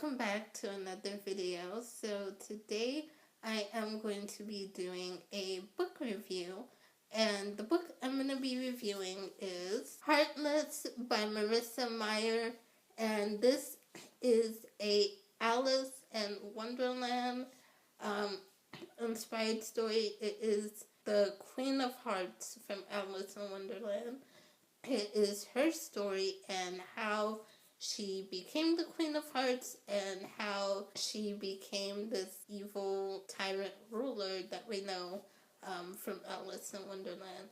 welcome back to another video. So today I am going to be doing a book review, and the book I'm going to be reviewing is Heartless by Marissa Meyer, and this is a Alice in Wonderland inspired story. It is the Queen of Hearts from Alice in Wonderland. It is her story and how she became the Queen of Hearts and how she became this evil tyrant ruler that we know from Alice in Wonderland.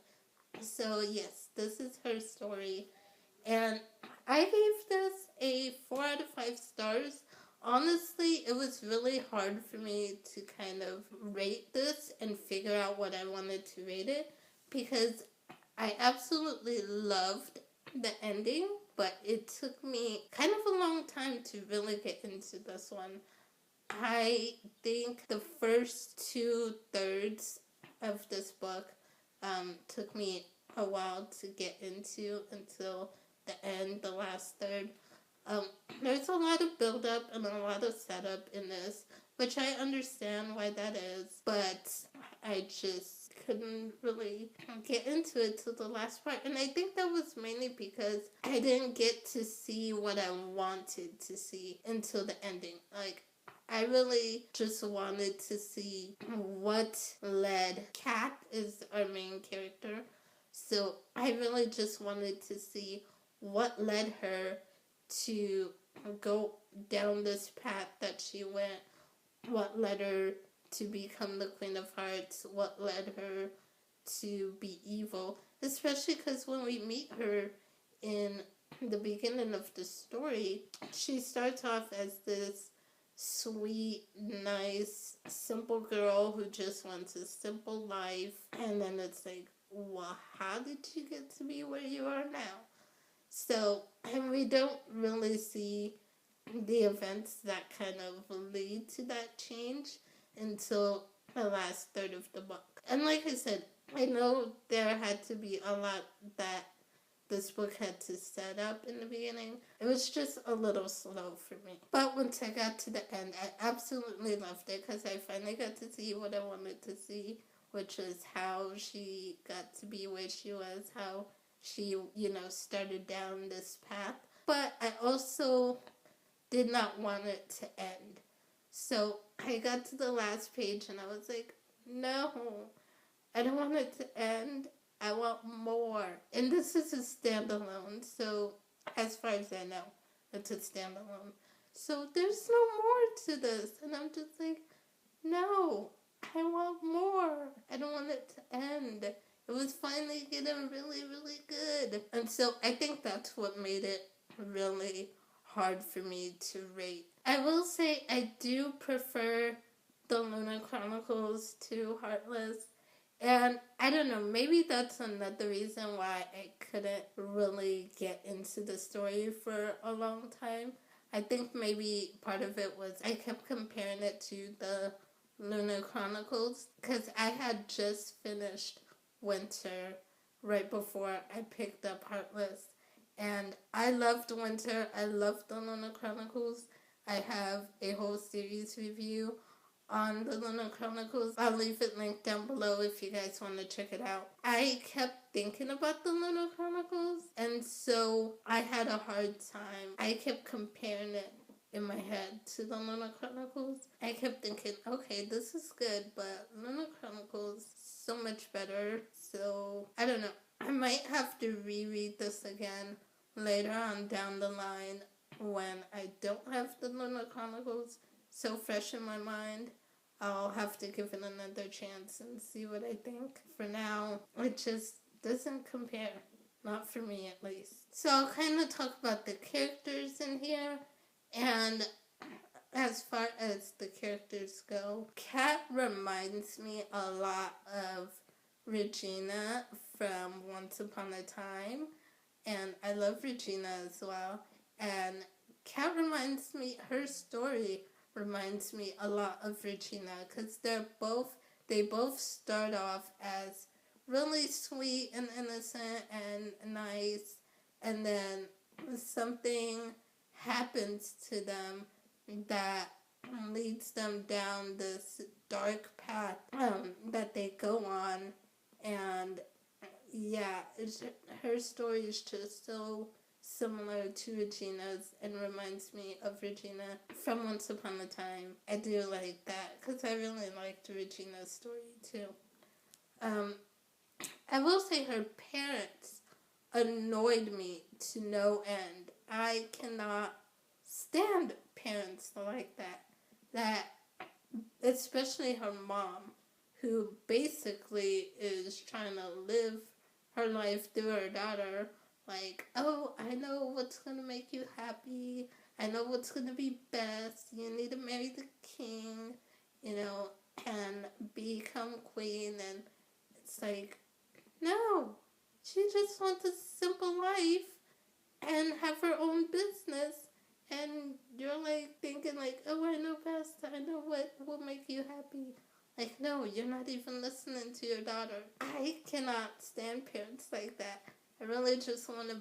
So yes, this is her story, and I gave this a 4 out of 5 stars. Honestly, it was really hard for me to kind of rate this and figure out what I wanted to rate it, because I absolutely loved the ending, but it took me kind of a long time to really get into this one. I think the first 2/3 of this book took me a while to get into until the end, the last third. There's a lot of build-up and a lot of setup in this, which I understand why that is, but I just couldn't really get into it till the last part. And I think that was mainly because I didn't get to see what I wanted to see until the ending. Like, I really just wanted to see what led... Kat is our main character, so I really just wanted to see what led her to go down this path that she went, what led her to become the Queen of Hearts, what led her to be evil, especially because when we meet her in the beginning of the story, she starts off as this sweet, nice, simple girl who just wants a simple life, and then it's like, well, how did you get to be where you are now? So, and we don't really see the events that kind of lead to that change until the last third of the book. And like I said, I know there had to be a lot that this book had to set up in the beginning. It was just a little slow for me. But once I got to the end, I absolutely loved it because I finally got to see what I wanted to see, which is how she got to be where she was, how she, started down this path. But I also did not want it to end. So I got to the last page and I was like, no, I don't want it to end. I want more. And this is a standalone, so as far as I know, it's a standalone. So there's no more to this. And I'm just like, no, I want more. I don't want it to end. It was finally getting really, really good. And so I think that's what made it really hard for me to rate. I will say I do prefer the Luna Chronicles to Heartless. And I don't know, maybe that's another reason why I couldn't really get into the story for a long time. I think maybe part of it was I kept comparing it to the Luna Chronicles because I had just finished Winter right before I picked up Heartless. And I loved Winter. I loved the Luna Chronicles. I have a whole series review on the Luna Chronicles. I'll leave it linked down below if you guys want to check it out. I kept thinking about the Luna Chronicles, and so I had a hard time. I kept comparing it in my head to the Luna Chronicles. I kept thinking, okay, this is good, but Luna Chronicles so much better. So I don't know. I might have to reread this again later on down the line when I don't have the Luna Chronicles so fresh in my mind. I'll have to give it another chance and see what I think. For now, it just doesn't compare. Not for me, at least. So I'll kind of talk about the characters in here. And as far as the characters go, Kat reminds me a lot of Regina from Once Upon a Time. And I love Regina as well. And Kat reminds me, her story reminds me a lot of Regina because they both start off as really sweet and innocent and nice, and then something happens to them that leads them down this dark path that they go on. And yeah, her story is just so similar to Regina's and reminds me of Regina from Once Upon a Time. I do like that because I really liked Regina's story too. Um, I will say her parents annoyed me to no end. I cannot stand parents like that. That, especially her mom, who basically is trying to live her life through her daughter. Like, oh, I know what's going to make you happy. I know what's going to be best. You need to marry the king, and become queen. And it's like, no. She just wants a simple life and have her own business. And you're like thinking like, oh, I know best. I know what will make you happy. Like, no, you're not even listening to your daughter. I cannot stand parents like that. I really just want to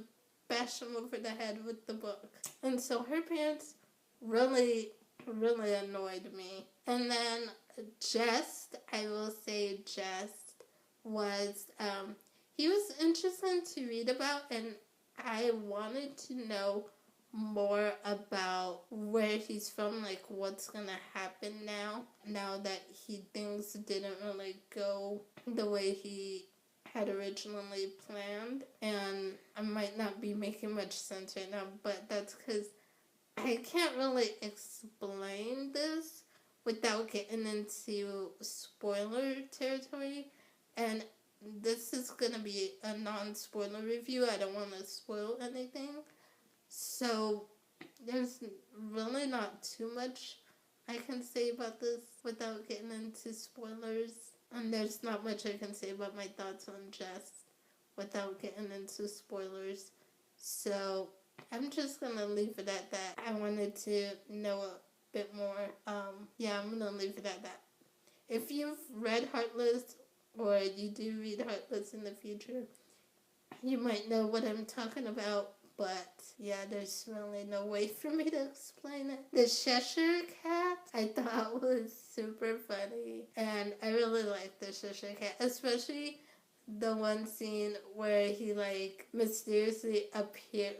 bash them over the head with the book. And so her parents really, really annoyed me. And then Jest, I will say Jest was, he was interesting to read about, and I wanted to know more about where he's from, like what's gonna happen now that things didn't really go the way he had originally planned. And I might not be making much sense right now, but that's because I can't really explain this without getting into spoiler territory. And this is gonna be a non-spoiler review. I don't want to spoil anything. So, there's really not too much I can say about this without getting into spoilers. And there's not much I can say about my thoughts on Jest without getting into spoilers. So, I'm just going to leave it at that. I wanted to know a bit more. I'm going to leave it at that. If you've read Heartless, or you do read Heartless in the future, you might know what I'm talking about. But, yeah, there's really no way for me to explain it. The Cheshire Cat, I thought was super funny. And I really liked the Cheshire Cat. Especially the one scene where he, mysteriously appeared,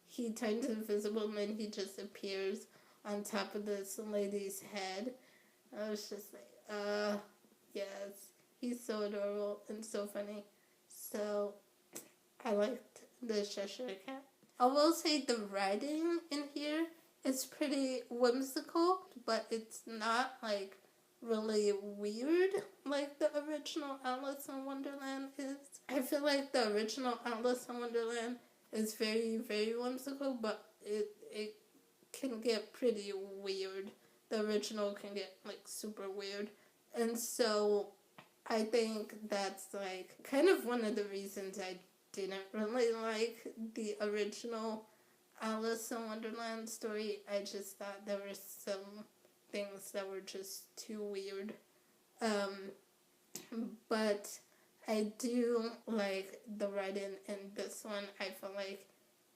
he turns invisible and then he just appears on top of this lady's head. I was just like, yes. He's so adorable and so funny. So, I liked the Cheshire Cat. I will say the writing in here is pretty whimsical, but it's not, really weird like the original Alice in Wonderland is. I feel like the original Alice in Wonderland is very, very whimsical, but it can get pretty weird. The original can get, super weird. And so I think that's, kind of one of the reasons I didn't really like the original Alice in Wonderland story. I just thought there were some things that were just too weird. But I do like the writing in this one. I feel like,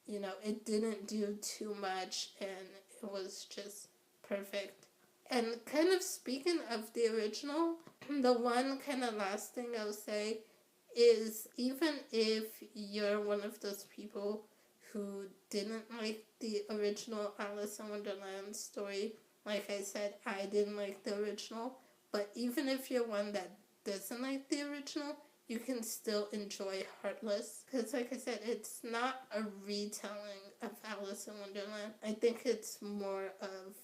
it didn't do too much and it was just perfect. And kind of speaking of the original, the one kind of last thing I'll say is, even if you're one of those people who didn't like the original Alice in Wonderland story, like I said, I didn't like the original, but even if you're one that doesn't like the original, you can still enjoy Heartless. Because like I said, it's not a retelling of Alice in Wonderland. I think it's more of,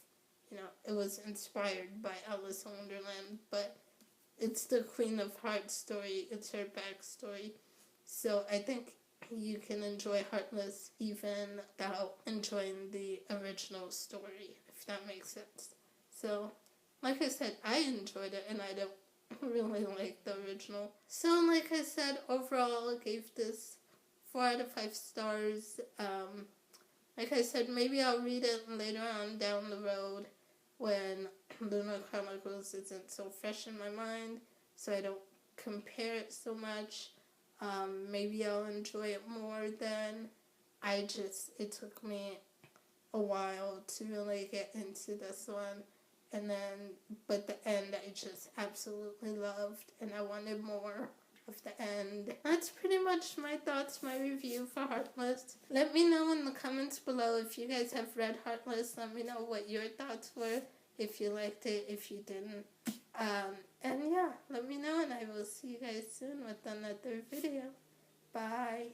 it was inspired by Alice in Wonderland, but it's the Queen of Hearts story. It's her backstory. So I think you can enjoy Heartless even without enjoying the original story, if that makes sense. So, like I said, I enjoyed it and I don't really like the original. So, like I said, overall I gave this 4 out of 5 stars. Like I said, maybe I'll read it later on down the road when Lunar Chronicles isn't so fresh in my mind, so I don't compare it so much. Maybe I'll enjoy it more then. It took me a while to really get into this one. And then, but the end I just absolutely loved, and I wanted more of the end. That's pretty much my thoughts, my review for Heartless. Let me know in the comments below if you guys have read Heartless. Let me know what your thoughts were, if you liked it, if you didn't. And yeah, let me know, and I will see you guys soon with another video. Bye.